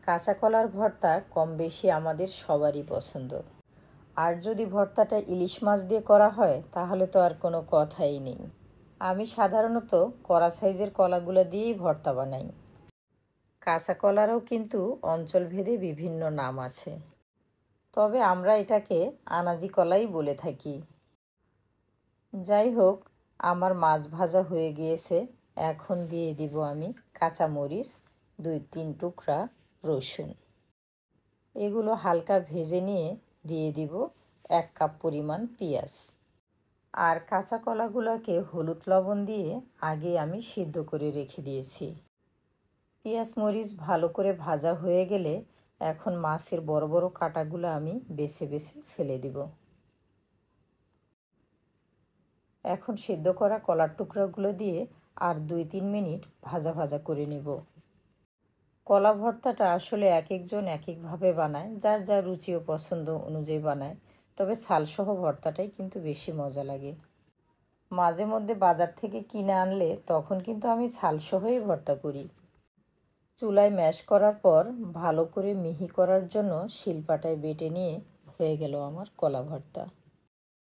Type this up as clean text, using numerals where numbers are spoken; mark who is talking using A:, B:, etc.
A: কাঁচা কলার ভর্তা কম বেশি আমাদের সবারই পছন্দ। আর যদি ভর্তাটা ইলিশ মাছ দিয়ে করা হয় তাহলে তো আর কোনো কথাই নেই। আমি সাধারণত কড়া সাইজের কলাগুলো দিয়েই ভর্তা বানাই। কাঁচা কলারও কিন্তু অঞ্চলভেদে বিভিন্ন নাম আছে, তবে আমরা এটাকে আনাজি কলাই বলে থাকি। যাই হোক, আমার মাছ ভাজা হয়ে গিয়েছে। এখন দিয়ে দিব আমি কাঁচামরিচ, 2-3 টুকরা রসুন। এগুলো হালকা ভেজে নিয়ে দিয়ে দিব 1 কাপ পরিমাণ পেঁয়াজ। আর কাঁচা কলাগুলোকে হলুদ লবণ দিয়ে আগে আমি সিদ্ধ করে রেখে দিয়েছি। পেঁয়াজ মরিচ ভালো করে ভাজা হয়ে গেলে এখন মাছের বড় বড় কাঁটাগুলো আমি বেছে বেছে ফেলে দিব। এখন সিদ্ধ করা কলার টুকরাগুলো দিয়ে আর 2-3 মিনিট ভাজা ভাজা করে নেব। কলা ভর্তাটা আসলে এক একজন এক একভাবে বানায়, যার যার রুচি ও পছন্দ অনুযায়ী বানায়। তবে ছালসহ ভর্তাটাই কিন্তু বেশি মজা লাগে। মাঝে মধ্যে বাজার থেকে কিনে আনলে তখন কিন্তু আমি ছালসহই ভর্তা করি। চুলায় ম্যাশ করার পর ভালো করে মিহি করার জন্য শিলপাটায় বেটে নিয়ে হয়ে গেল আমার কলা ভর্তা।